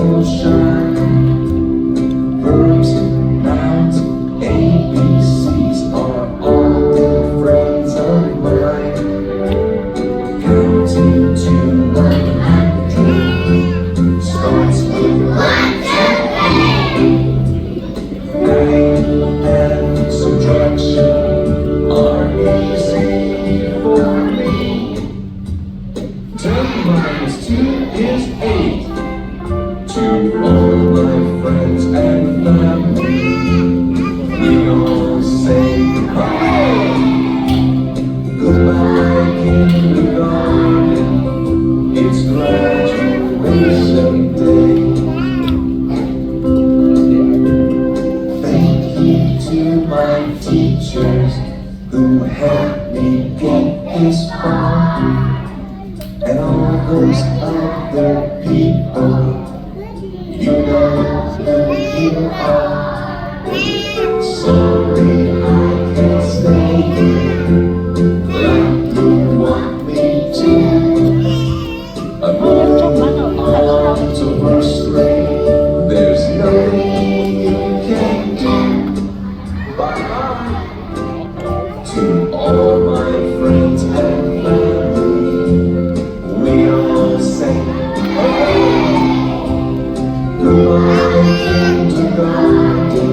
will shine. Verbs, nouns, ABCs are all good friends of mine. Counting to 100 starts with 1, 2, 3. Adding and subtraction are easy for me. 10 minus 2 is 8. To all my friends and family, we all say hooray! Goodbye, kindergarten, it's graduation day. Thank you to my teachers who helped me get this far, and all those other people. You know who you are. Sorry I can't stay here like you want me to. I'm moving on to first grade. There's nothing you can do. Bye-bye to all my friends and family. We all say goodbye, kindergarten,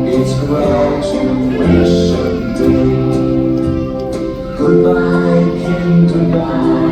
it's graduation day. Goodbye, kindergarten.